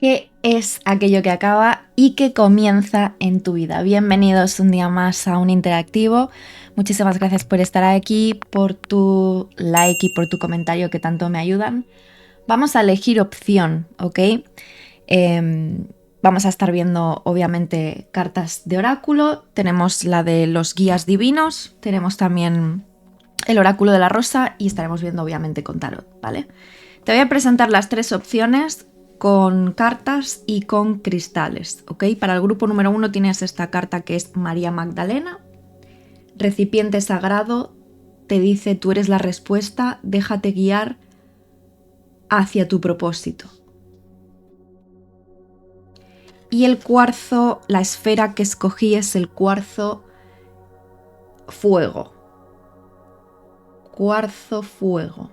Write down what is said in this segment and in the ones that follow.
¿Qué es aquello que acaba y que comienza en tu vida? Bienvenidos un día más a un interactivo. Muchísimas gracias por estar aquí, por tu like y por tu comentario que tanto me ayudan. Vamos a elegir opción, ¿ok? Vamos a estar viendo obviamente cartas de oráculo. Tenemos la de los guías divinos, tenemos también el oráculo de la rosa y estaremos viendo obviamente con tarot, ¿vale? Te voy a presentar las tres opciones con cartas y con cristales, ¿ok? Para el grupo número 1 tienes esta carta que es María Magdalena. Recipiente sagrado, te dice tú eres la respuesta, déjate guiar hacia tu propósito. Y el cuarzo, la esfera que escogí es el cuarzo fuego. Cuarzo fuego.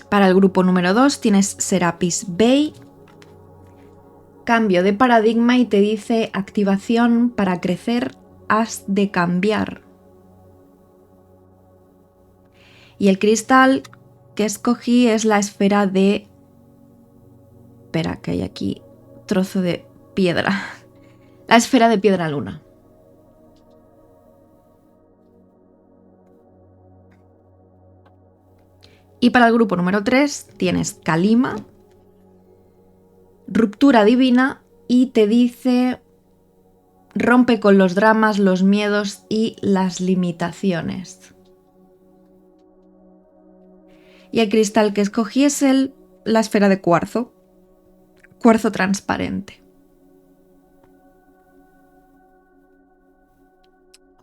Para el grupo número 2 tienes Serapis Bey. Cambio de paradigma y te dice activación para crecer, has de cambiar. Y el cristal que escogí es la esfera de... Espera, que hay aquí trozo de piedra. La esfera de piedra luna. Y para el grupo número 3 tienes Kalima, ruptura divina y te dice rompe con los dramas, los miedos y las limitaciones. Y el cristal que escogí es la esfera de cuarzo, cuarzo transparente.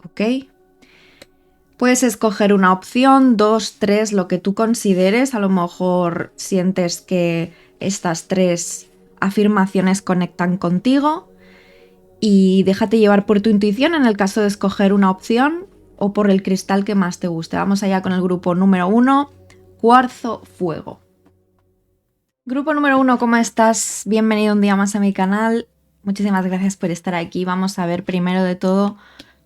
¿Ok? Puedes escoger una opción, 2, 3, lo que tú consideres. A lo mejor sientes que estas tres afirmaciones conectan contigo y déjate llevar por tu intuición en el caso de escoger una opción o por el cristal que más te guste. Vamos allá con el grupo número 1, cuarzo fuego. Grupo número 1, ¿cómo estás? Bienvenido un día más a mi canal. Muchísimas gracias por estar aquí. Vamos a ver primero de todo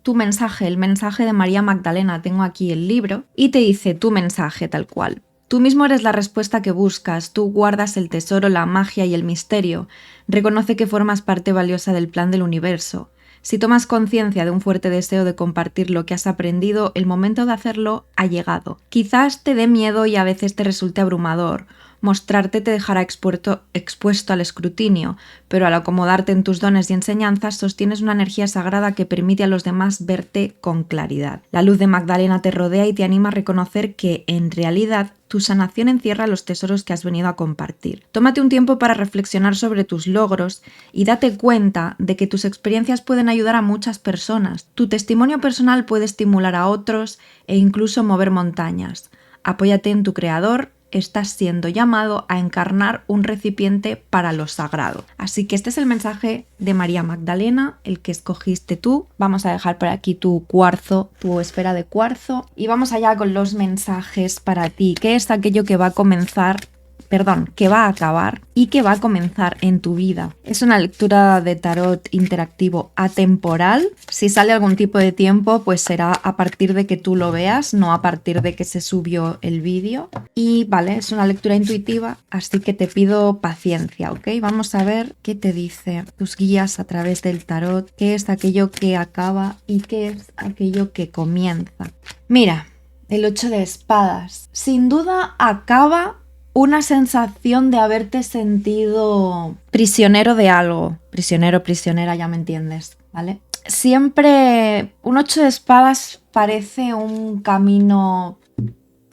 tu mensaje, el mensaje de María Magdalena. Tengo aquí el libro y te dice tu mensaje tal cual. Tú mismo eres la respuesta que buscas, tú guardas el tesoro, la magia y el misterio. Reconoce que formas parte valiosa del plan del universo. Si tomas conciencia de un fuerte deseo de compartir lo que has aprendido, el momento de hacerlo ha llegado. Quizás te dé miedo y a veces te resulte abrumador. Mostrarte te dejará expuesto al escrutinio, pero al acomodarte en tus dones y enseñanzas sostienes una energía sagrada que permite a los demás verte con claridad. La luz de Magdalena te rodea y te anima a reconocer que, en realidad, tu sanación encierra los tesoros que has venido a compartir. Tómate un tiempo para reflexionar sobre tus logros y date cuenta de que tus experiencias pueden ayudar a muchas personas. Tu testimonio personal puede estimular a otros e incluso mover montañas. Apóyate en tu creador. Estás siendo llamado a encarnar un recipiente para lo sagrado. Así que este es el mensaje de María Magdalena, el que escogiste tú. Vamos a dejar por aquí tu cuarzo, tu esfera de cuarzo. Y vamos allá con los mensajes para ti. ¿Qué es aquello que va a comenzar? Que va a acabar y que va a comenzar en tu vida? Es una lectura de tarot interactivo atemporal. Si sale algún tipo de tiempo, pues será a partir de que tú lo veas, no a partir de que se subió el vídeo. Y vale, es una lectura intuitiva, así que te pido paciencia, ¿ok? Vamos a ver qué te dice tus guías a través del tarot, qué es aquello que acaba y qué es aquello que comienza. Mira, el 8 de espadas. Sin duda acaba una sensación de haberte sentido prisionero de algo. Prisionero, prisionera, ya me entiendes, ¿vale? Siempre un 8 de espadas parece un camino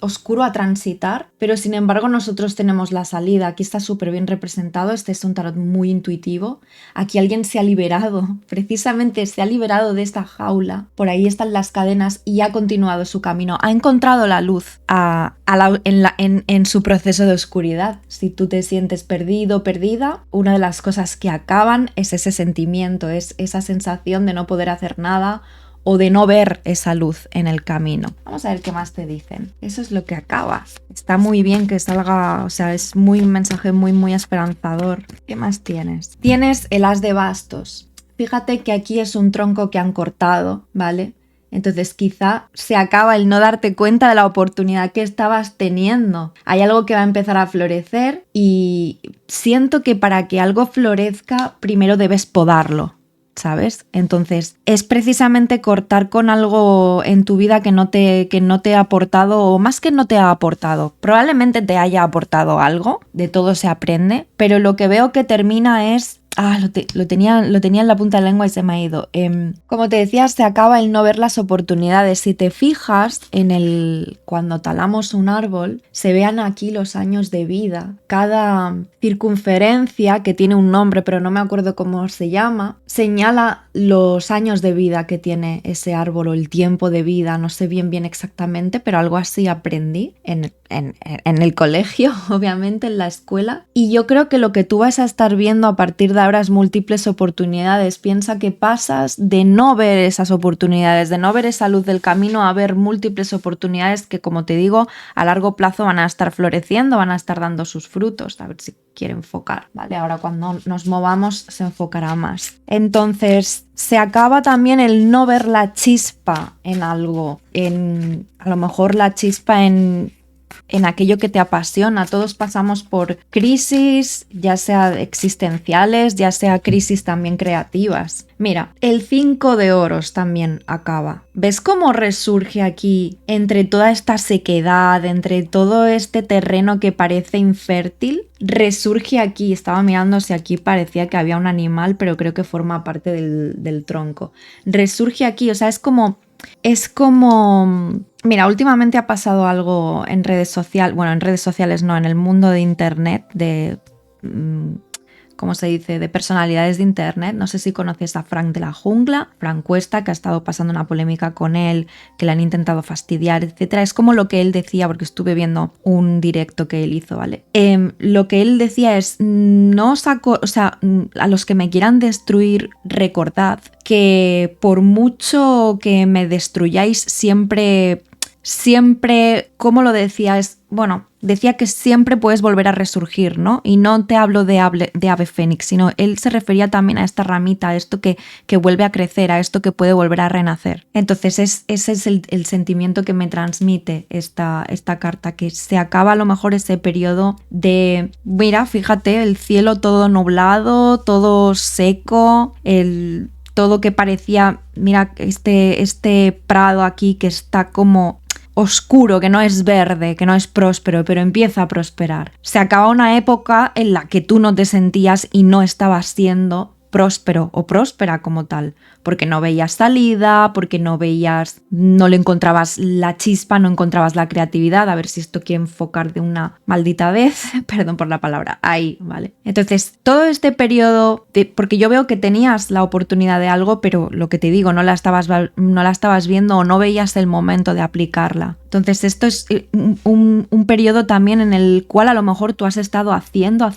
oscuro a transitar, pero sin embargo nosotros tenemos la salida. Aquí está súper bien representado, este es un tarot muy intuitivo. Aquí alguien se ha liberado, precisamente se ha liberado de esta jaula, por ahí están las cadenas y ha continuado su camino, ha encontrado la luz en su proceso de oscuridad. Si tú te sientes perdido, perdida, una de las cosas que acaban es ese sentimiento, es esa sensación de no poder hacer nada o de no ver esa luz en el camino. Vamos a ver qué más te dicen. Eso es lo que acaba. Está muy bien que salga, o sea, es un mensaje muy esperanzador. ¿Qué más tienes? Tienes el as de bastos. Fíjate que aquí es un tronco que han cortado, ¿vale? Entonces quizá se acaba el no darte cuenta de la oportunidad que estabas teniendo. Hay algo que va a empezar a florecer y siento que para que algo florezca primero debes podarlo, ¿sabes? Entonces es precisamente cortar con algo en tu vida que no te ha aportado, o más que no te ha aportado, probablemente te haya aportado algo, de todo se aprende, pero lo que veo que termina es... lo tenía en la punta de la lengua y se me ha ido. Como te decía, se acaba el no ver las oportunidades. Si te fijas cuando talamos un árbol, se vean aquí los años de vida. Cada circunferencia, que tiene un nombre pero no me acuerdo cómo se llama, señala los años de vida que tiene ese árbol o el tiempo de vida. No sé bien exactamente, pero algo así aprendí en el colegio, obviamente, en la escuela. Y yo creo que lo que tú vas a estar viendo a partir de ahora es múltiples oportunidades. Piensa que pasas de no ver esas oportunidades, de no ver esa luz del camino, a ver múltiples oportunidades que, como te digo, a largo plazo van a estar floreciendo, van a estar dando sus frutos. A ver si quiere enfocar, ¿vale? Ahora cuando nos movamos se enfocará más. Entonces, se acaba también el no ver la chispa en algo, a lo mejor la chispa en aquello que te apasiona. Todos pasamos por crisis, ya sea existenciales, ya sea crisis también creativas. Mira, el 5 de oros también acaba. ¿Ves cómo resurge aquí entre toda esta sequedad, entre todo este terreno que parece infértil? Resurge aquí. Estaba mirando si aquí parecía que había un animal, pero creo que forma parte del tronco. Resurge aquí, o sea, es como... Mira, últimamente ha pasado algo en redes sociales, bueno, en redes sociales no, en el mundo de internet, ¿cómo se dice?, de personalidades de internet. No sé si conoces a Frank de la Jungla, Frank Cuesta, que ha estado pasando una polémica con él, que le han intentado fastidiar, etcétera. Es como lo que él decía, porque estuve viendo un directo que él hizo, ¿vale? Lo que él decía es, a los que me quieran destruir, recordad que por mucho que me destruyáis, siempre, ¿cómo lo decía? Decía que siempre puedes volver a resurgir, ¿no? Y no te hablo de ave fénix, sino él se refería también a esta ramita, a esto que vuelve a crecer, a esto que puede volver a renacer. Entonces ese es el sentimiento que me transmite esta carta, que se acaba a lo mejor ese periodo de, mira, fíjate, el cielo todo nublado, todo seco, todo que parecía, mira, este prado aquí que está como oscuro, que no es verde, que no es próspero, pero empieza a prosperar. Se acaba una época en la que tú no te sentías y no estabas siendo próspero o próspera como tal, porque no veías salida, porque no le encontrabas la chispa, no encontrabas la creatividad. A ver si esto quiere enfocar de una maldita vez, perdón por la palabra, ahí, ¿vale? Entonces, todo este periodo, porque yo veo que tenías la oportunidad de algo, pero lo que te digo, no la estabas viendo o no veías el momento de aplicarla. Entonces, esto es un periodo también en el cual a lo mejor tú has estado haciendo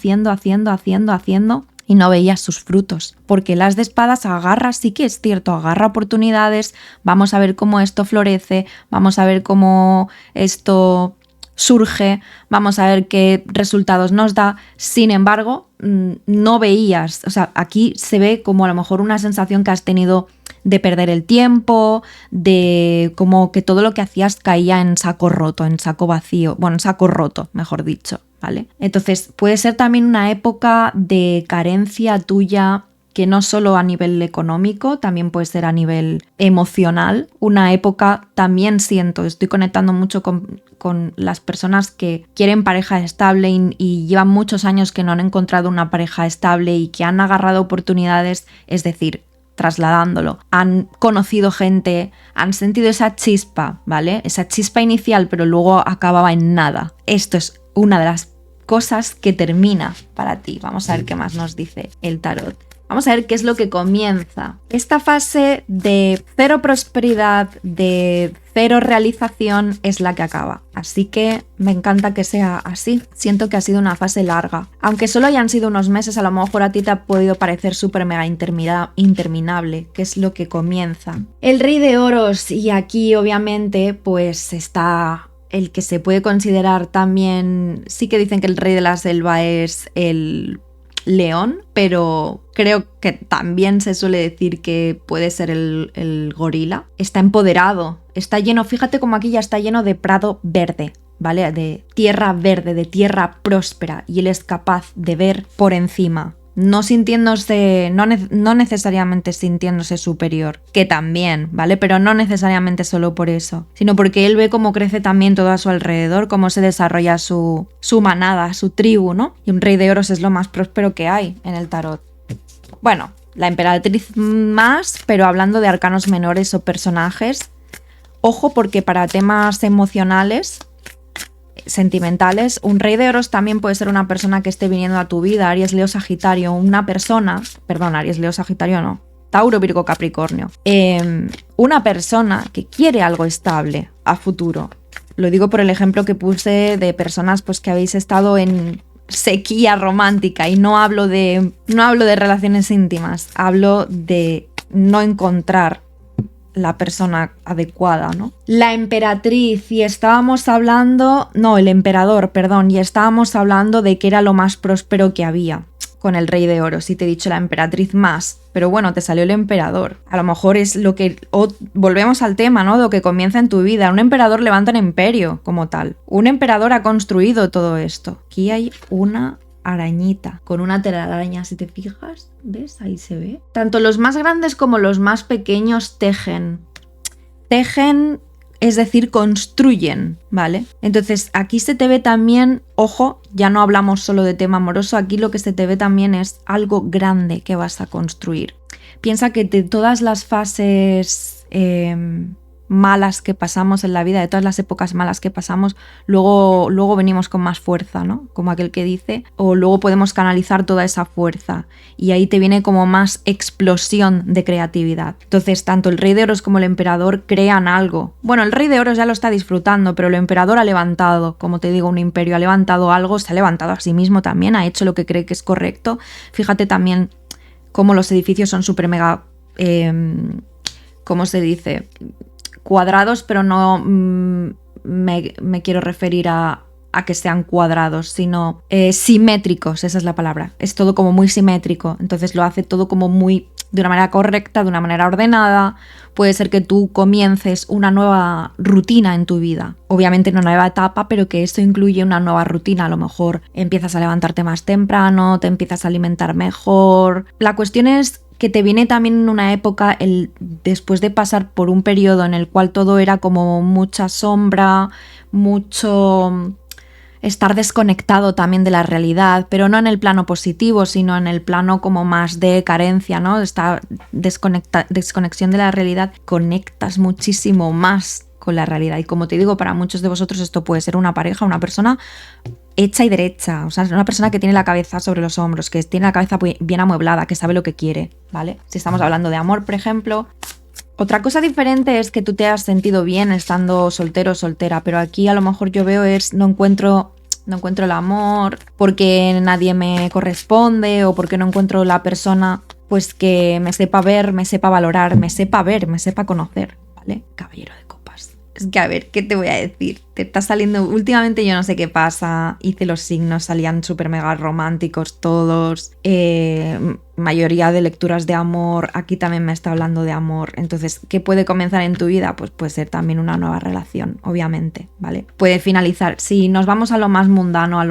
y no veías sus frutos, porque el as de espadas agarra, sí que es cierto, agarra oportunidades. Vamos a ver cómo esto florece, vamos a ver cómo esto surge, vamos a ver qué resultados nos da. Sin embargo, no veías, o sea, aquí se ve como a lo mejor una sensación que has tenido de perder el tiempo, de como que todo lo que hacías caía en saco roto, en saco vacío, bueno, en saco roto, mejor dicho, ¿vale? Entonces puede ser también una época de carencia tuya, que no solo a nivel económico, también puede ser a nivel emocional. Una época, también estoy conectando mucho con las personas que quieren pareja estable y llevan muchos años que no han encontrado una pareja estable y que han agarrado oportunidades, es decir, trasladándolo, han conocido gente, han sentido esa chispa, ¿vale? Esa chispa inicial, pero luego acababa en nada. Esto es una de las cosas que termina para ti. Vamos a ver qué más nos dice el tarot. Vamos a ver qué es lo que comienza. Esta fase de cero prosperidad, de cero realización, es la que acaba. Así que me encanta que sea así. Siento que ha sido una fase larga. Aunque solo hayan sido unos meses, a lo mejor a ti te ha podido parecer súper mega interminable, que es lo que comienza. El Rey de Oros, y aquí obviamente pues está el que se puede considerar también, sí que dicen que el Rey de la Selva es el león, pero creo que también se suele decir que puede ser el gorila. Está empoderado, está lleno, fíjate como aquí ya está lleno de prado verde, ¿vale? De tierra verde, de tierra próspera, y él es capaz de ver por encima. No sintiéndose, no necesariamente sintiéndose superior, que también, ¿vale? Pero no necesariamente solo por eso, sino porque él ve cómo crece también todo a su alrededor, cómo se desarrolla su manada, su tribu, ¿no? Y un rey de oros es lo más próspero que hay en el tarot. Bueno, la emperatriz más, pero hablando de arcanos menores o personajes, ojo porque para temas emocionales, sentimentales, un rey de oros también puede ser una persona que esté viniendo a tu vida, Aries, Leo, Sagitario, Aries, Leo, Sagitario no, Tauro, Virgo, Capricornio, una persona que quiere algo estable a futuro. Lo digo por el ejemplo que puse de personas pues que habéis estado en sequía romántica, y no hablo de relaciones íntimas, hablo de no encontrar la persona adecuada, ¿no? La emperatriz, y estábamos hablando, no, el emperador, perdón, y estábamos hablando de que era lo más próspero que había con el rey de oros, y te he dicho la emperatriz más, pero bueno, te salió el emperador. A lo mejor es lo que, volvemos al tema, ¿no? De lo que comienza en tu vida. Un emperador levanta un imperio como tal. Un emperador ha construido todo esto. Aquí hay una arañita con una telaraña, si te fijas, ¿ves? Ahí se ve. Tanto los más grandes como los más pequeños tejen, es decir, construyen, ¿vale? Entonces aquí se te ve también, ojo, ya no hablamos solo de tema amoroso, aquí lo que se te ve también es algo grande que vas a construir. Piensa que de todas las fases malas que pasamos en la vida, de todas las épocas malas que pasamos, luego venimos con más fuerza, ¿no? Como aquel que dice, o luego podemos canalizar toda esa fuerza y ahí te viene como más explosión de creatividad. Entonces, tanto el rey de oros como el emperador crean algo. Bueno, el rey de oros ya lo está disfrutando, pero el emperador ha levantado, como te digo, un imperio, ha levantado algo, se ha levantado a sí mismo también, ha hecho lo que cree que es correcto. Fíjate también cómo los edificios son súper mega, ¿cómo se dice?, cuadrados, pero no me quiero referir a que sean cuadrados, sino simétricos, esa es la palabra. Es todo como muy simétrico, entonces lo hace todo como muy de una manera correcta, de una manera ordenada. Puede ser que tú comiences una nueva rutina en tu vida, obviamente una nueva etapa, pero que esto incluye una nueva rutina. A lo mejor empiezas a levantarte más temprano, te empiezas a alimentar mejor. La cuestión es que te viene también en una época, después de pasar por un periodo en el cual todo era como mucha sombra, mucho estar desconectado también de la realidad, pero no en el plano positivo, sino en el plano como más de carencia, ¿no? Esta desconexión de la realidad, conectas muchísimo más con la realidad. Y como te digo, para muchos de vosotros esto puede ser una pareja, una persona hecha y derecha, o sea, una persona que tiene la cabeza sobre los hombros, que tiene la cabeza bien amueblada, que sabe lo que quiere, ¿vale? Si estamos hablando de amor, por ejemplo. Otra cosa diferente es que tú te has sentido bien estando soltero o soltera, pero aquí a lo mejor yo veo no encuentro el amor porque nadie me corresponde, o porque no encuentro la persona pues que me sepa ver, me sepa valorar, me sepa conocer, ¿vale? Caballero de copas. Es que a ver, ¿qué te voy a decir? Te está saliendo, últimamente yo no sé qué pasa, hice los signos, salían súper mega románticos todos, mayoría de lecturas de amor, aquí también me está hablando de amor. Entonces, ¿qué puede comenzar en tu vida? Pues puede ser también una nueva relación, obviamente, ¿vale? Puede finalizar, si nos vamos a lo más mundano,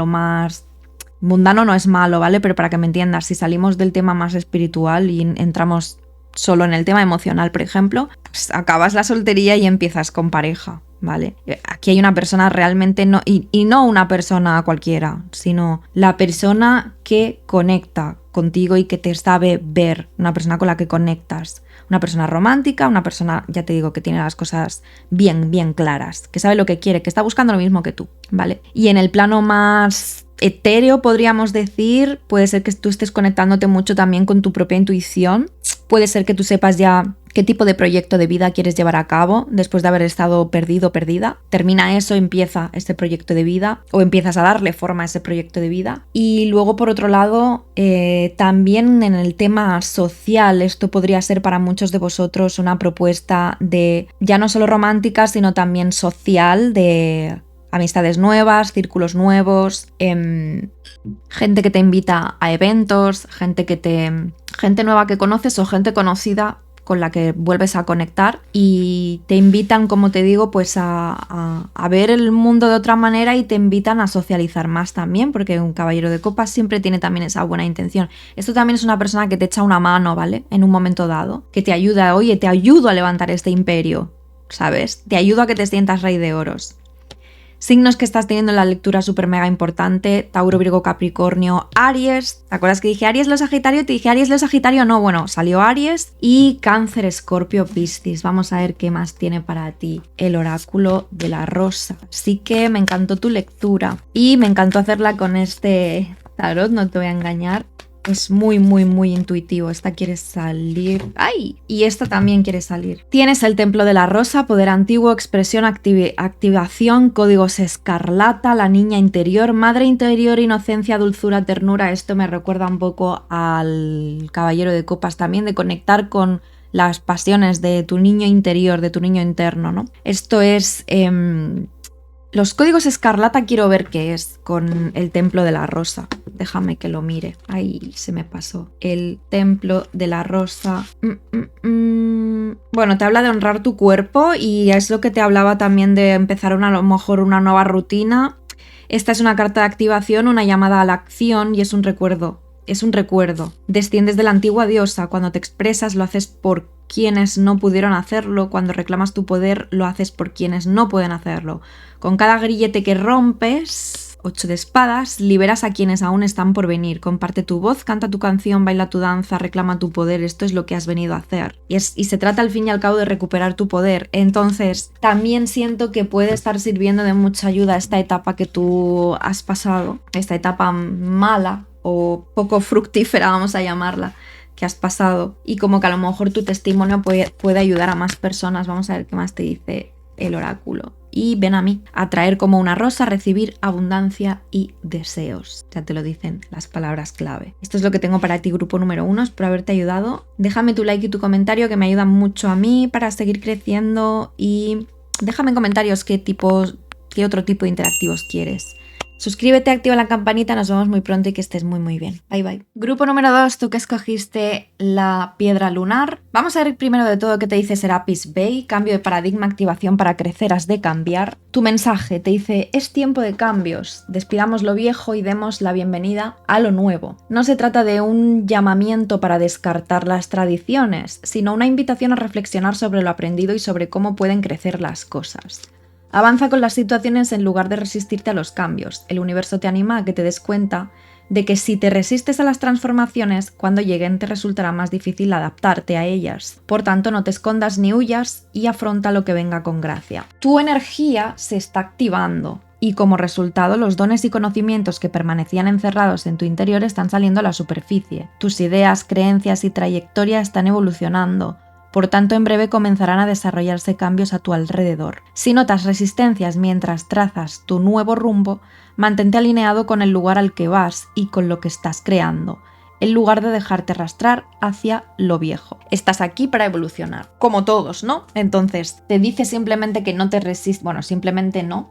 mundano no es malo, ¿vale? Pero para que me entiendas, si salimos del tema más espiritual y entramos solo en el tema emocional, por ejemplo, pues acabas la soltería y empiezas con pareja, ¿vale? Aquí hay una persona realmente, y no una persona cualquiera, sino la persona que conecta contigo y que te sabe ver, una persona con la que conectas, una persona romántica, una persona, ya te digo, que tiene las cosas bien, bien claras, que sabe lo que quiere, que está buscando lo mismo que tú, ¿vale? Y en el plano más etéreo, podríamos decir, puede ser que tú estés conectándote mucho también con tu propia intuición. Puede ser que tú sepas ya qué tipo de proyecto de vida quieres llevar a cabo después de haber estado perdido o perdida. Termina eso, empieza este proyecto de vida, o empiezas a darle forma a ese proyecto de vida. Y luego, por otro lado, también en el tema social, esto podría ser para muchos de vosotros una propuesta de ya no solo romántica, sino también social, de amistades nuevas, círculos nuevos, gente que te invita a eventos, gente nueva que conoces o gente conocida con la que vuelves a conectar y te invitan, como te digo, pues a ver el mundo de otra manera y te invitan a socializar más también, porque un caballero de copas siempre tiene también esa buena intención. Esto también es una persona que te echa una mano, ¿vale? En un momento dado, que te ayuda, oye, te ayudo a levantar este imperio, ¿sabes? Te ayudo a que te sientas rey de oros. Signos que estás teniendo en la lectura súper mega importante: Tauro, Virgo, Capricornio, Aries. ¿Te acuerdas que dije Aries, Leo, Sagitario? Te dije Aries, Leo, Sagitario. No, bueno, salió Aries. Y Cáncer, Escorpio, Piscis. Vamos a ver qué más tiene para ti el oráculo de la rosa. Así que me encantó tu lectura. Y me encantó hacerla con este tarot, no te voy a engañar. Es muy, muy, muy intuitivo. Esta quiere salir. ¡Ay! Y esta también quiere salir. Tienes el Templo de la Rosa, poder antiguo, expresión, activación, códigos escarlata, la niña interior, madre interior, inocencia, dulzura, ternura. Esto me recuerda un poco al Caballero de Copas también, de conectar con las pasiones de tu niño interior, de tu niño interno, ¿no? Esto es... Los códigos escarlata quiero ver qué es con el Templo de la Rosa. Déjame que lo mire. Ay, se me pasó. El Templo de la Rosa. Bueno, te habla de honrar tu cuerpo y es lo que te hablaba también de empezar a lo mejor una nueva rutina. Esta es una carta de activación, una llamada a la acción y es un recuerdo. Es un recuerdo. Desciendes de la antigua diosa. Cuando te expresas lo haces por quienes no pudieron hacerlo. Cuando reclamas tu poder lo haces por quienes no pueden hacerlo. Con cada grillete que rompes, 8 de espadas, liberas a quienes aún están por venir. Comparte tu voz, canta tu canción, baila tu danza, reclama tu poder. Esto es lo que has venido a hacer. Y se trata al fin y al cabo de recuperar tu poder. Entonces, también siento que puede estar sirviendo de mucha ayuda esta etapa que tú has pasado. Esta etapa mala o poco fructífera, vamos a llamarla, que has pasado. Y como que a lo mejor tu testimonio puede ayudar a más personas. Vamos a ver qué más te dice el oráculo. Y ven a mí, atraer como una rosa, recibir abundancia y deseos. Ya te lo dicen las palabras clave. Esto es lo que tengo para ti, grupo número 1. Espero haberte ayudado. Déjame tu like y tu comentario, que me ayudan mucho a mí para seguir creciendo. Y déjame en comentarios qué otro tipo de interactivos quieres. Suscríbete, activa la campanita, nos vemos muy pronto y que estés muy muy bien. Bye bye. Grupo número 2, tú que escogiste la piedra lunar. Vamos a ver primero de todo qué te dice Serapis Bey. Cambio de paradigma, activación para crecer, has de cambiar. Tu mensaje te dice: es tiempo de cambios. Despidamos lo viejo y demos la bienvenida a lo nuevo. No se trata de un llamamiento para descartar las tradiciones, sino una invitación a reflexionar sobre lo aprendido y sobre cómo pueden crecer las cosas. Avanza con las situaciones en lugar de resistirte a los cambios. El universo te anima a que te des cuenta de que si te resistes a las transformaciones, cuando lleguen te resultará más difícil adaptarte a ellas. Por tanto, no te escondas ni huyas y afronta lo que venga con gracia. Tu energía se está activando y como resultado los dones y conocimientos que permanecían encerrados en tu interior están saliendo a la superficie. Tus ideas, creencias y trayectoria están evolucionando. Por tanto, en breve comenzarán a desarrollarse cambios a tu alrededor. Si notas resistencias mientras trazas tu nuevo rumbo, mantente alineado con el lugar al que vas y con lo que estás creando, en lugar de dejarte arrastrar hacia lo viejo. Estás aquí para evolucionar, como todos, ¿no? Entonces, te dice simplemente que no te resistas, bueno, simplemente no,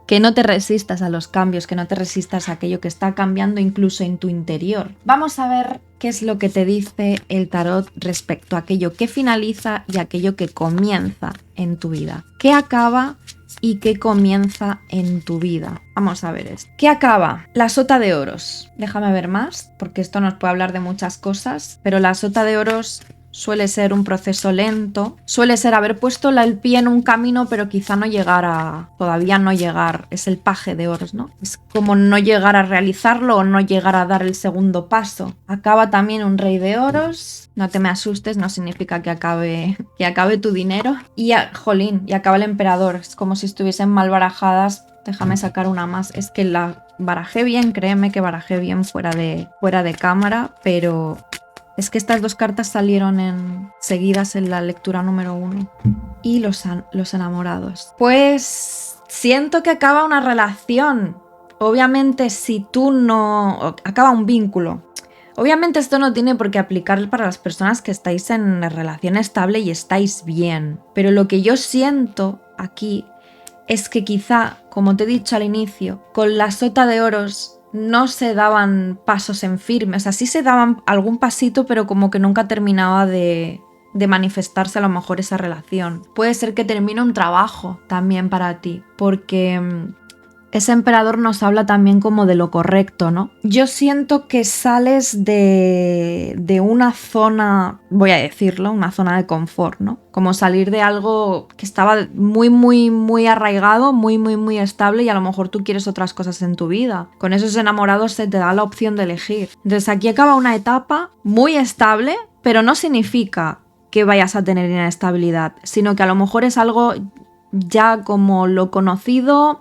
que no te resistas a los cambios, que no te resistas a aquello que está cambiando incluso en tu interior. Vamos a ver qué es lo que te dice el tarot respecto a aquello que finaliza y aquello que comienza en tu vida. ¿Qué acaba y qué comienza en tu vida? Vamos a ver esto. ¿Qué acaba? La sota de oros. Déjame ver más, porque esto nos puede hablar de muchas cosas, pero la sota de oros suele ser un proceso lento, suele ser haber puesto el pie en un camino pero quizá todavía no llegar, es el paje de oros, ¿no? Es como no llegar a realizarlo o no llegar a dar el segundo paso. Acaba también un rey de oros, no te me asustes, no significa que acabe tu dinero. Y acaba el emperador, es como si estuviesen mal barajadas. Déjame sacar una más, es que la barajé bien, créeme que barajé bien fuera de cámara, pero... es que estas dos cartas salieron seguidas en la lectura número 1. Y los enamorados. Pues siento que acaba una relación. Obviamente si tú no... acaba un vínculo. Obviamente esto no tiene por qué aplicar para las personas que estáis en relación estable y estáis bien. Pero lo que yo siento aquí es que quizá, como te he dicho al inicio, con la sota de oros no se daban pasos en firme, o sea, sí se daban algún pasito, pero como que nunca terminaba de manifestarse a lo mejor esa relación. Puede ser que termine un trabajo también para ti, porque ese emperador nos habla también como de lo correcto, ¿no? Yo siento que sales de una zona, voy a decirlo, una zona de confort, ¿no? Como salir de algo que estaba muy, muy, muy arraigado, muy, muy, muy estable y a lo mejor tú quieres otras cosas en tu vida. Con esos enamorados se te da la opción de elegir. Entonces aquí acaba una etapa muy estable, pero no significa que vayas a tener inestabilidad, sino que a lo mejor es algo ya como lo conocido,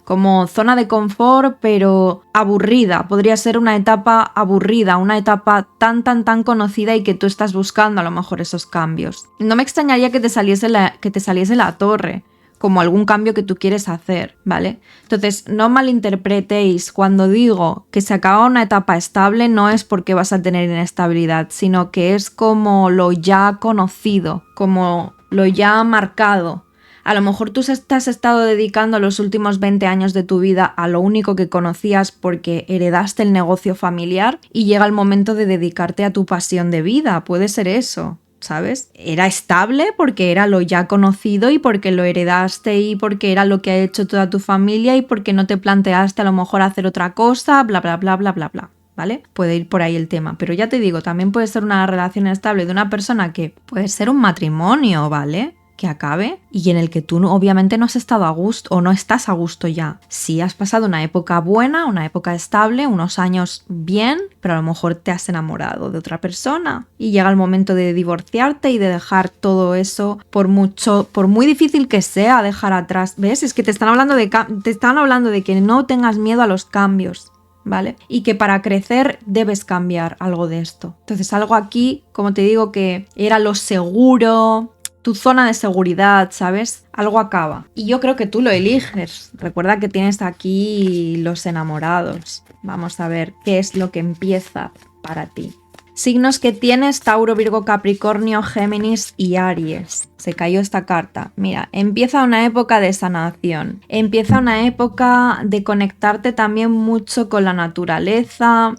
como zona de confort, pero aburrida. Podría ser una etapa aburrida, una etapa tan conocida y que tú estás buscando a lo mejor esos cambios. No me extrañaría que te saliese la torre, como algún cambio que tú quieres hacer, ¿vale? Entonces, no malinterpretéis, cuando digo que se acaba una etapa estable, no es porque vas a tener inestabilidad, sino que es como lo ya conocido, como lo ya marcado. A lo mejor tú te has estado dedicando los últimos 20 años de tu vida a lo único que conocías porque heredaste el negocio familiar y llega el momento de dedicarte a tu pasión de vida. Puede ser eso, ¿sabes? Era estable porque era lo ya conocido y porque lo heredaste y porque era lo que ha hecho toda tu familia y porque no te planteaste a lo mejor hacer otra cosa, bla, bla, bla, bla, bla, bla. ¿Vale? Puede ir por ahí el tema, pero ya te digo, también puede ser una relación estable de una persona que puede ser un matrimonio, ¿vale? Que acabe y en el que tú obviamente no has estado a gusto o no estás a gusto ya. Sí has pasado una época buena, una época estable, unos años bien, pero a lo mejor te has enamorado de otra persona y llega el momento de divorciarte y de dejar todo eso por muy difícil que sea dejar atrás. ¿Ves? Es que te están hablando de que no tengas miedo a los cambios. ¿Vale? Y que para crecer debes cambiar algo de esto. Entonces algo aquí, como te digo, que era lo seguro, tu zona de seguridad, ¿sabes? Algo acaba. Y yo creo que tú lo eliges. Recuerda que tienes aquí los enamorados. Vamos a ver qué es lo que empieza para ti. Signos que tienes: Tauro, Virgo, Capricornio, Géminis y Aries. Se cayó esta carta. Mira, empieza una época de sanación. Empieza una época de conectarte también mucho con la naturaleza.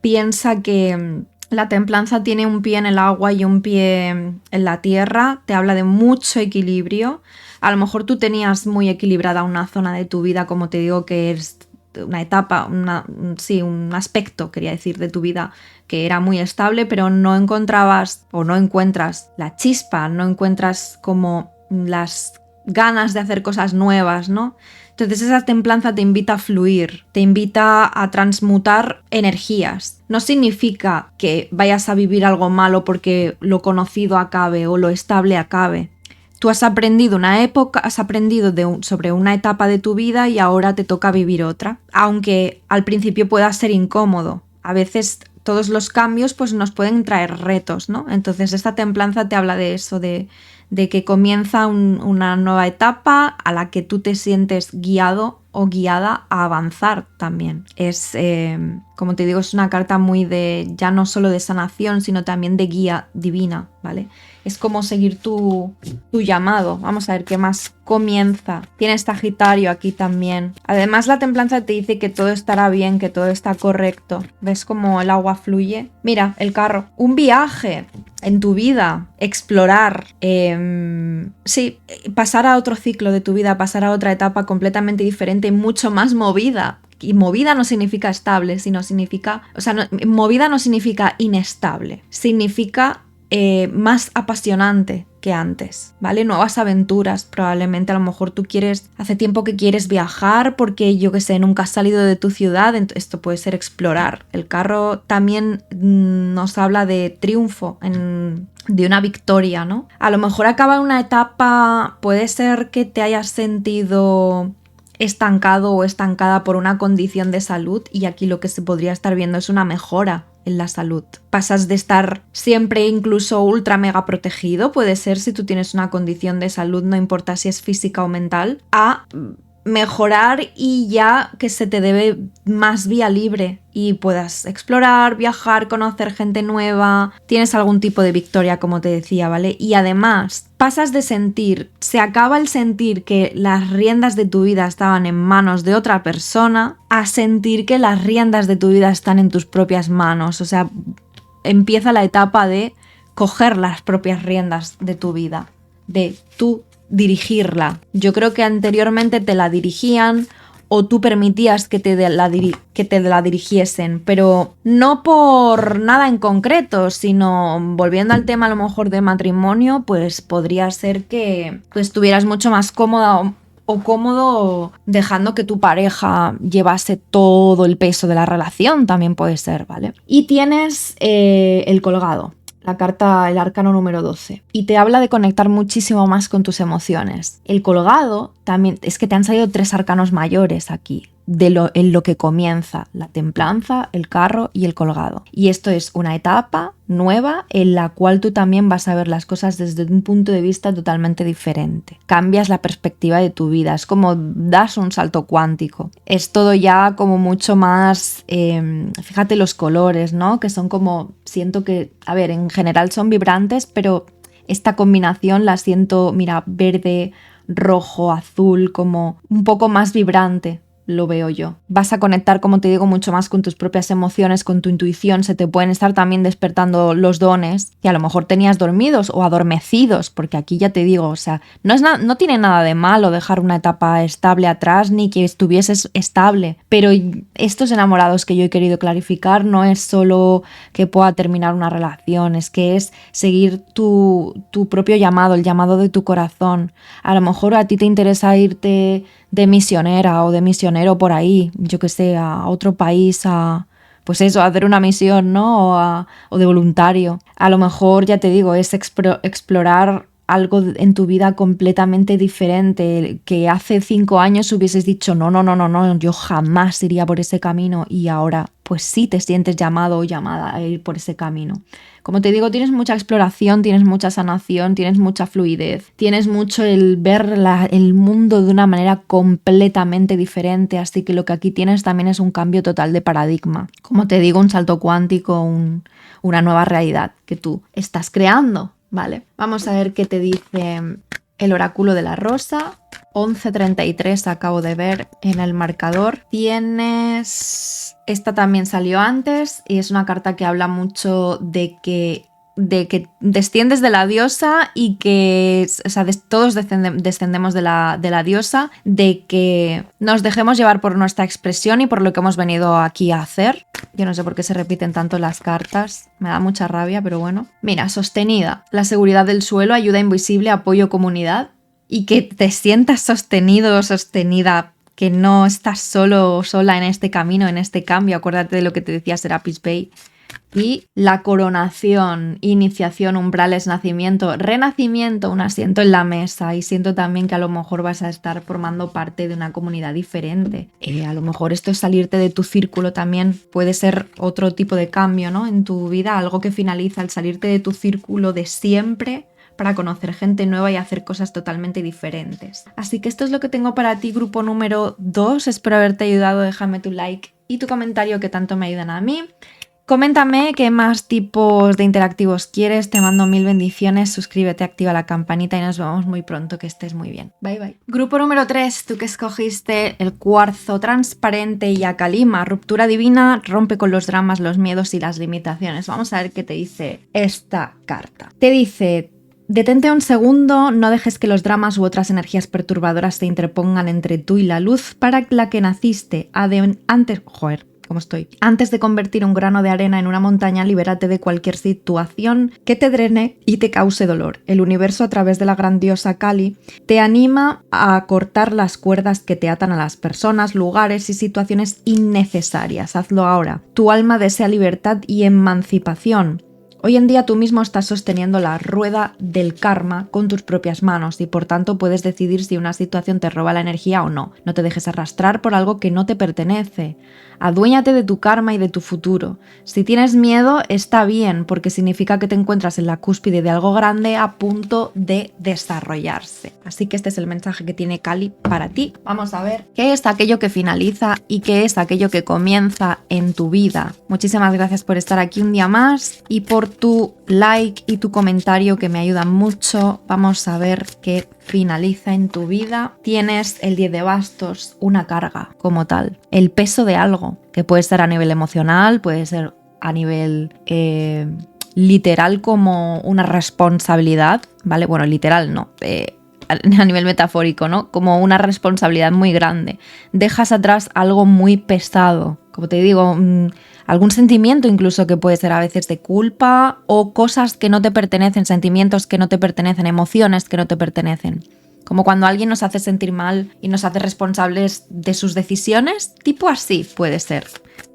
Piensa que la templanza tiene un pie en el agua y un pie en la tierra. Te habla de mucho equilibrio. A lo mejor tú tenías muy equilibrada una zona de tu vida, como te digo, que es una etapa, un aspecto, quería decir, de tu vida que era muy estable, pero no encontrabas o no encuentras la chispa, no encuentras como las ganas de hacer cosas nuevas, ¿no? Entonces esa templanza te invita a fluir, te invita a transmutar energías. No significa que vayas a vivir algo malo porque lo conocido acabe o lo estable acabe. Tú has aprendido una época, has aprendido sobre una etapa de tu vida y ahora te toca vivir otra. Aunque al principio pueda ser incómodo. A veces todos los cambios pues nos pueden traer retos, ¿no? Entonces esta templanza te habla de eso, de que comienza una nueva etapa a la que tú te sientes guiado o guiada a avanzar también. Es, como te digo, es una carta muy de, ya no solo de sanación, sino también de guía divina, ¿vale? Es como seguir tu llamado. Vamos a ver qué más comienza. Tienes Sagitario aquí también. Además, la templanza te dice que todo estará bien, que todo está correcto. ¿Ves cómo el agua fluye? Mira, el carro. Un viaje en tu vida. Explorar. Sí, pasar a otro ciclo de tu vida, pasar a otra etapa completamente diferente y mucho más movida. Y movida no significa estable, sino significa... O sea, movida no significa inestable. Significa más apasionante que antes, ¿vale? Nuevas aventuras, probablemente a lo mejor tú hace tiempo que quieres viajar porque yo que sé, nunca has salido de tu ciudad, esto puede ser explorar. El carro también nos habla de triunfo, de una victoria, ¿no? A lo mejor acaba una etapa, puede ser que te hayas sentido estancado o estancada por una condición de salud y aquí lo que se podría estar viendo es una mejora en la salud. Pasas de estar siempre incluso ultra mega protegido, puede ser si tú tienes una condición de salud, no importa si es física o mental, a mejorar y ya que se te dé más vía libre y puedas explorar, viajar, conocer gente nueva, tienes algún tipo de victoria, como te decía, ¿vale? Y además pasas de se acaba el sentir que las riendas de tu vida estaban en manos de otra persona a sentir que las riendas de tu vida están en tus propias manos. O sea, empieza la etapa de coger las propias riendas de tu vida, de tú dirigirla. Yo creo que anteriormente te la dirigían o tú permitías que te la dirigiesen, pero no por nada en concreto, sino volviendo al tema a lo mejor de matrimonio, pues podría ser que tú estuvieras mucho más cómoda o cómodo dejando que tu pareja llevase todo el peso de la relación, también puede ser, ¿vale? Y tienes el colgado. La carta, el arcano número 12. Y te habla de conectar muchísimo más con tus emociones. El colgado también, es que te han salido 3 arcanos mayores aquí, en lo que comienza: la templanza, el carro y el colgado. Y esto es una etapa nueva en la cual tú también vas a ver las cosas desde un punto de vista totalmente diferente. Cambias la perspectiva de tu vida, es como das un salto cuántico. Es todo ya como mucho más, fíjate los colores, ¿no? Que son como, siento que, a ver, en general son vibrantes, pero esta combinación la siento, mira, verde, rojo, azul, como un poco más vibrante. Lo veo yo. Vas a conectar, como te digo, mucho más con tus propias emociones, con tu intuición. Se te pueden estar también despertando los dones que a lo mejor tenías dormidos o adormecidos, porque aquí ya te digo, o sea, no tiene nada de malo dejar una etapa estable atrás ni que estuvieses estable, pero estos enamorados que yo he querido clarificar no es solo que pueda terminar una relación, es que es seguir tu propio llamado, el llamado de tu corazón. A lo mejor a ti te interesa irte de misionera o de misionero por ahí, yo que sé, a otro país, pues eso, a hacer una misión, ¿no? O de voluntario. A lo mejor, ya te digo, es explorar algo en tu vida completamente diferente, que hace 5 años hubieses dicho no, yo jamás iría por ese camino, y ahora pues sí te sientes llamado o llamada a ir por ese camino. Como te digo, tienes mucha exploración, tienes mucha sanación, tienes mucha fluidez, tienes mucho el ver el mundo de una manera completamente diferente, así que lo que aquí tienes también es un cambio total de paradigma. Como te digo, un salto cuántico, una nueva realidad que tú estás creando, ¿vale? Vamos a ver qué te dice el oráculo de la rosa. 11:33 acabo de ver en el marcador. Tienes... Esta también salió antes y es una carta que habla mucho de que desciendes de la diosa y que, o sea, todos descendemos de la diosa, de que nos dejemos llevar por nuestra expresión y por lo que hemos venido aquí a hacer. Yo no sé por qué se repiten tanto las cartas, me da mucha rabia, pero bueno. Mira, sostenida, la seguridad del suelo, ayuda invisible, apoyo, comunidad, y que te sientas sostenido o sostenida, que no estás solo o sola en este camino, en este cambio. Acuérdate de lo que te decía Serapis Bey. Y la coronación, iniciación, umbrales, nacimiento, renacimiento, un asiento en la mesa. Y siento también que a lo mejor vas a estar formando parte de una comunidad diferente. A lo mejor esto es salirte de tu círculo también. Puede ser otro tipo de cambio, ¿no? En tu vida, algo que finaliza, el salirte de tu círculo de siempre para conocer gente nueva y hacer cosas totalmente diferentes. Así que esto es lo que tengo para ti, grupo número 2. Espero haberte ayudado. Déjame tu like y tu comentario, que tanto me ayudan a mí. Coméntame qué más tipos de interactivos quieres. Te mando 1000 bendiciones. Suscríbete, activa la campanita y nos vemos muy pronto. Que estés muy bien. Bye, bye. Grupo número 3. Tú que escogiste el cuarzo transparente y Akalima. Ruptura divina. Rompe con los dramas, los miedos y las limitaciones. Vamos a ver qué te dice esta carta. Te dice... Detente un segundo, no dejes que los dramas u otras energías perturbadoras se interpongan entre tú y la luz para la que naciste. Antes de convertir un grano de arena en una montaña, libérate de cualquier situación que te drene y te cause dolor. El universo, a través de la grandiosa Kali, te anima a cortar las cuerdas que te atan a las personas, lugares y situaciones innecesarias. Hazlo ahora. Tu alma desea libertad y emancipación. Hoy en día tú mismo estás sosteniendo la rueda del karma con tus propias manos y por tanto puedes decidir si una situación te roba la energía o no. No te dejes arrastrar por algo que no te pertenece. Aduéñate de tu karma y de tu futuro. Si tienes miedo, está bien, porque significa que te encuentras en la cúspide de algo grande a punto de desarrollarse. Así que este es el mensaje que tiene Kali para ti. Vamos a ver qué es aquello que finaliza y qué es aquello que comienza en tu vida. Muchísimas gracias por estar aquí un día más y por tu like y tu comentario que me ayudan mucho. Vamos a ver qué finaliza en tu vida. Tienes el 10 de bastos, una carga como tal, el peso de algo, que puede ser a nivel emocional, puede ser a nivel literal como una responsabilidad, ¿vale? Bueno, literal no, a nivel metafórico, ¿no? Como una responsabilidad muy grande. Dejas atrás algo muy pesado, como te digo, algún sentimiento incluso que puede ser a veces de culpa o cosas que no te pertenecen, sentimientos que no te pertenecen, emociones que no te pertenecen. Como cuando alguien nos hace sentir mal y nos hace responsables de sus decisiones, tipo así puede ser.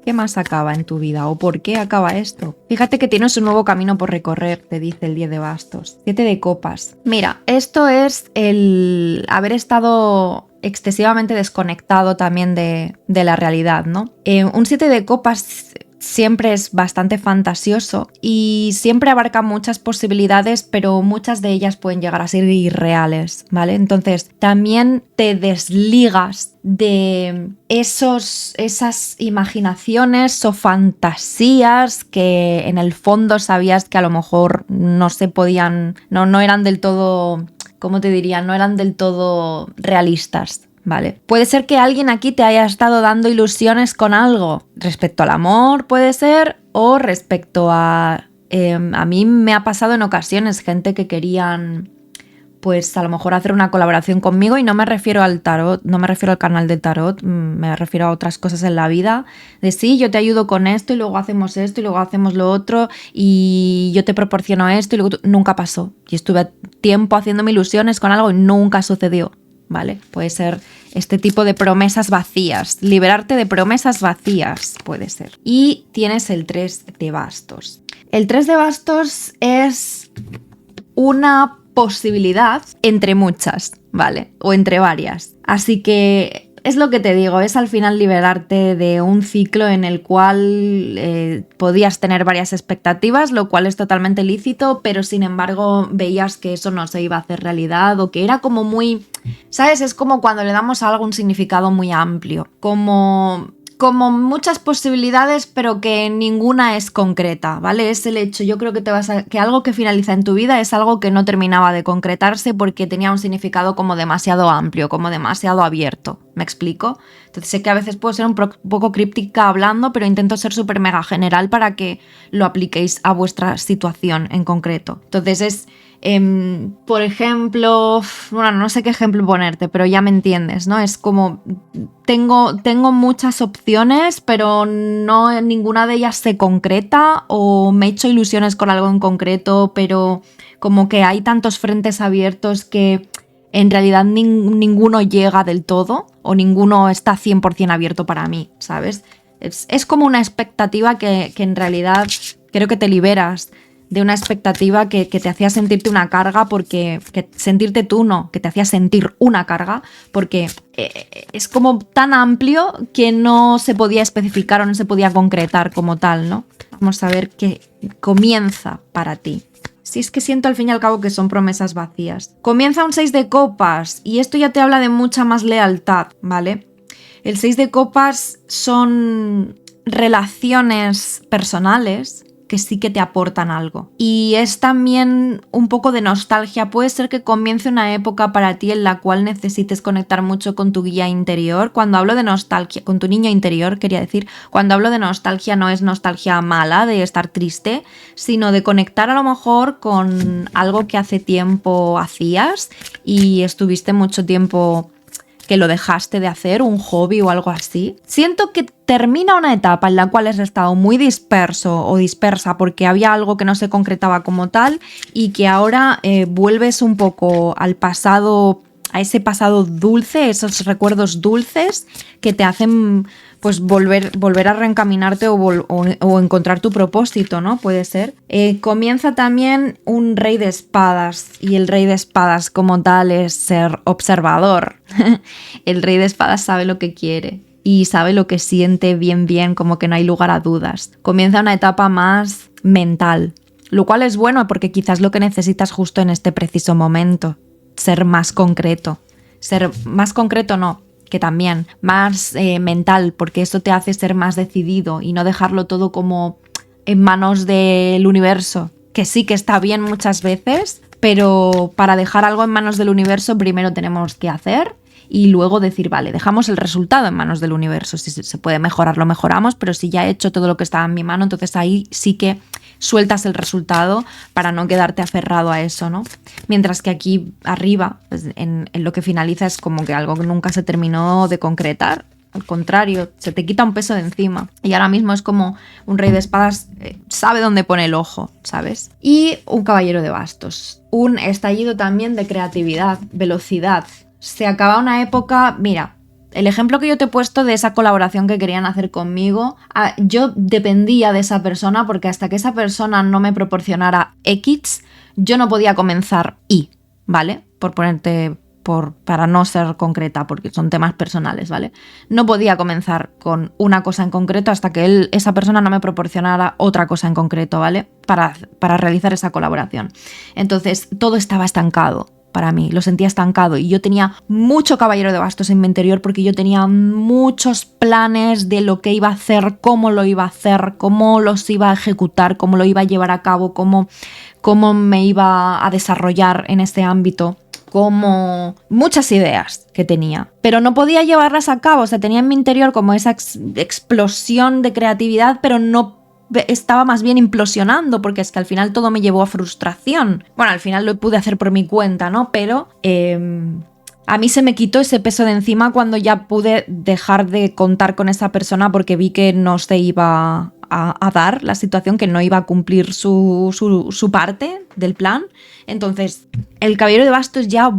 ¿Qué más acaba en tu vida o por qué acaba esto? Fíjate que tienes un nuevo camino por recorrer, te dice el 10 de bastos. 7 de copas. Mira, esto es el haber estado excesivamente desconectado también de la realidad, ¿no? Un 7 de copas siempre es bastante fantasioso y siempre abarca muchas posibilidades, pero muchas de ellas pueden llegar a ser irreales, ¿vale? Entonces, también te desligas de esas imaginaciones o fantasías que en el fondo sabías que a lo mejor no se podían, no eran del todo, ¿cómo te diría? No eran del todo realistas. Vale. Puede ser que alguien aquí te haya estado dando ilusiones con algo respecto al amor, puede ser, o respecto a mí me ha pasado en ocasiones gente que querían, pues a lo mejor hacer una colaboración conmigo y no me refiero al tarot, no me refiero al canal del tarot, me refiero a otras cosas en la vida, de sí, yo te ayudo con esto y luego hacemos esto y luego hacemos lo otro y yo te proporciono esto y luego nunca pasó. Y estuve tiempo haciéndome ilusiones con algo y nunca sucedió. ¿Vale? Puede ser este tipo de promesas vacías. Liberarte de promesas vacías puede ser. Y tienes el 3 de bastos. El 3 de bastos es una posibilidad entre muchas, ¿vale? O entre varias. Así que es lo que te digo, es al final liberarte de un ciclo en el cual podías tener varias expectativas, lo cual es totalmente lícito, pero sin embargo veías que eso no se iba a hacer realidad o que era como muy, ¿sabes? Es como cuando le damos a algo un significado muy amplio, como muchas posibilidades, pero que ninguna es concreta, ¿vale? Es el hecho, yo creo que que algo que finaliza en tu vida es algo que no terminaba de concretarse porque tenía un significado como demasiado amplio, como demasiado abierto, ¿me explico? Entonces sé que a veces puedo ser un poco críptica hablando, pero intento ser súper mega general para que lo apliquéis a vuestra situación en concreto. Entonces es... por ejemplo, bueno, no sé qué ejemplo ponerte, pero ya me entiendes, ¿no? Es como, tengo muchas opciones, pero no ninguna de ellas se concreta o me he hecho ilusiones con algo en concreto, pero como que hay tantos frentes abiertos que en realidad ninguno llega del todo o ninguno está 100% abierto para mí, ¿sabes? Es como una expectativa que en realidad creo que te liberas de una expectativa que te hacía sentirte una carga porque... sentirte tú no, que te hacía sentir una carga porque es como tan amplio que no se podía especificar o no se podía concretar como tal, ¿no? Vamos a ver qué comienza para ti. Si es que siento al fin y al cabo que son promesas vacías. Comienza un 6 de copas y esto ya te habla de mucha más lealtad, ¿vale? El 6 de copas son relaciones personales que sí que te aportan algo. Y es también un poco de nostalgia. Puede ser que comience una época para ti en la cual necesites conectar mucho con tu guía interior. Cuando hablo de nostalgia, con tu niño interior, quería decir, cuando hablo de nostalgia no es nostalgia mala, de estar triste, sino de conectar a lo mejor con algo que hace tiempo hacías y estuviste mucho tiempo que lo dejaste de hacer, un hobby o algo así. Siento que termina una etapa en la cual has estado muy disperso o dispersa porque había algo que no se concretaba como tal y que ahora vuelves un poco al pasado, a ese pasado dulce, esos recuerdos dulces que te hacen pues volver a reencaminarte o encontrar tu propósito, ¿no? Puede ser. Comienza también un rey de espadas, y el rey de espadas como tal es ser observador. El rey de espadas sabe lo que quiere y sabe lo que siente bien, como que no hay lugar a dudas. Comienza una etapa más mental, lo cual es bueno porque quizás lo que necesitas justo en este preciso momento, ser más concreto. Ser más concreto no, que también, más mental, porque eso te hace ser más decidido y no dejarlo todo como en manos del universo, que sí que está bien muchas veces, pero para dejar algo en manos del universo primero tenemos que hacer y luego decir, vale, dejamos el resultado en manos del universo. Si se puede mejorar, lo mejoramos, pero si ya he hecho todo lo que estaba en mi mano, entonces ahí sí que sueltas el resultado para no quedarte aferrado a eso, ¿no? Mientras que aquí arriba, pues en lo que finaliza, es como que algo que nunca se terminó de concretar. Al contrario, se te quita un peso de encima. Y ahora mismo es como un rey de espadas sabe dónde pone el ojo, ¿sabes? Y un caballero de bastos. Un estallido también de creatividad, velocidad. Se acaba una época, mira, el ejemplo que yo te he puesto de esa colaboración que querían hacer conmigo, yo dependía de esa persona porque hasta que esa persona no me proporcionara X, yo no podía comenzar Y, ¿vale? Para no ser concreta, porque son temas personales, ¿vale? No podía comenzar con una cosa en concreto hasta que esa persona no me proporcionara otra cosa en concreto, ¿vale? Para realizar esa colaboración. Entonces, todo estaba estancado. Para mí, lo sentía estancado y yo tenía mucho caballero de bastos en mi interior porque yo tenía muchos planes de lo que iba a hacer, cómo lo iba a hacer, cómo los iba a ejecutar, cómo lo iba a llevar a cabo, cómo me iba a desarrollar en este ámbito, como muchas ideas que tenía, pero no podía llevarlas a cabo. O sea, tenía en mi interior como esa explosión de creatividad, pero no estaba más bien implosionando, porque es que al final todo me llevó a frustración. Bueno, al final lo pude hacer por mi cuenta, ¿no? Pero a mí se me quitó ese peso de encima cuando ya pude dejar de contar con esa persona porque vi que no se iba a dar la situación, que no iba a cumplir su parte del plan. Entonces, el caballero de bastos ya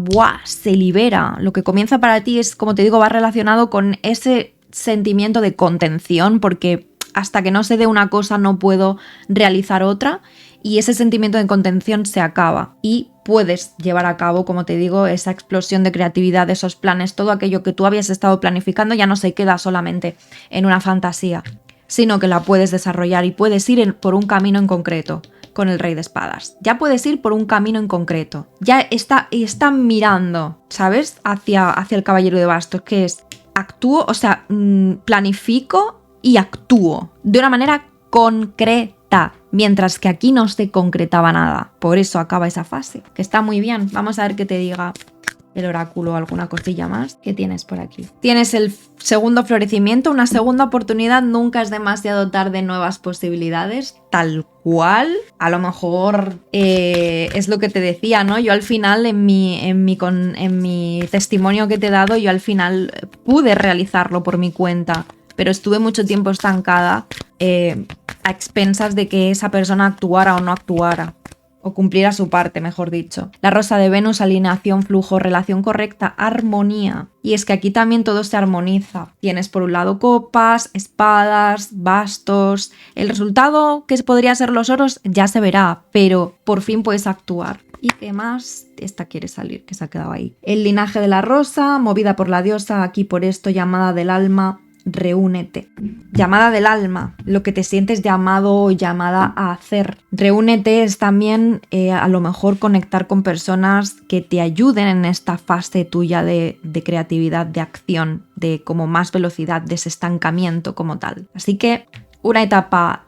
se libera. Lo que comienza para ti es, como te digo, va relacionado con ese sentimiento de contención, porque hasta que no se dé una cosa no puedo realizar otra, y ese sentimiento de contención se acaba y puedes llevar a cabo, como te digo, esa explosión de creatividad, de esos planes, todo aquello que tú habías estado planificando ya no se queda solamente en una fantasía, sino que la puedes desarrollar y puedes ir por un camino en concreto. Con el rey de espadas ya puedes ir por un camino en concreto, ya está mirando, ¿sabes? Hacia el caballero de bastos, que es actúo, o sea, planifico y actúo de una manera concreta, mientras que aquí no se concretaba nada. Por eso acaba esa fase, que está muy bien. Vamos a ver qué te diga el oráculo, alguna cosilla más que tienes por aquí. Tienes el segundo florecimiento, una segunda oportunidad. Nunca es demasiado tarde, nuevas posibilidades, tal cual. A lo mejor es lo que te decía, ¿no? Yo al final, en mi testimonio que te he dado, yo al final pude realizarlo por mi cuenta, pero estuve mucho tiempo estancada a expensas de que esa persona actuara o no actuara, o cumpliera su parte, mejor dicho. La rosa de Venus, alineación, flujo, relación correcta, armonía. Y es que aquí también todo se armoniza. Tienes por un lado copas, espadas, bastos. El resultado, que podría ser los oros, ya se verá, pero por fin puedes actuar. ¿Y qué más? Esta quiere salir, que se ha quedado ahí. El linaje de la rosa, movida por la diosa, aquí por esto, llamada del alma. Reúnete. Llamada del alma, lo que te sientes llamado o llamada a hacer. Reúnete es también a lo mejor conectar con personas que te ayuden en esta fase tuya de creatividad, de acción, de como más velocidad, de ese estancamiento como tal. Así que una etapa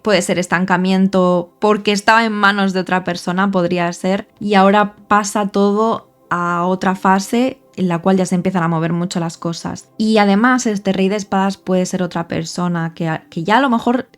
puede ser estancamiento porque estaba en manos de otra persona, podría ser, y ahora pasa todo a otra fase en la cual ya se empiezan a mover mucho las cosas. Y además este rey de espadas puede ser otra persona que ya a lo mejor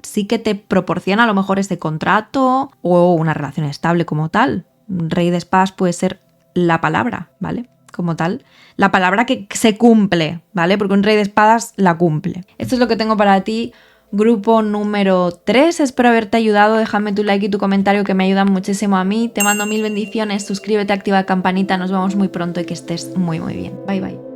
sí que te proporciona a lo mejor ese contrato o una relación estable como tal. Un rey de espadas puede ser la palabra, ¿vale? Como tal, la palabra que se cumple, ¿vale? Porque un rey de espadas la cumple. Esto es lo que tengo para ti. Grupo número 3, espero haberte ayudado. Déjame tu like y tu comentario, que me ayudan muchísimo a mí. Te mando 1000 bendiciones, suscríbete, activa la campanita. Nos vemos muy pronto y que estés muy bien. Bye bye.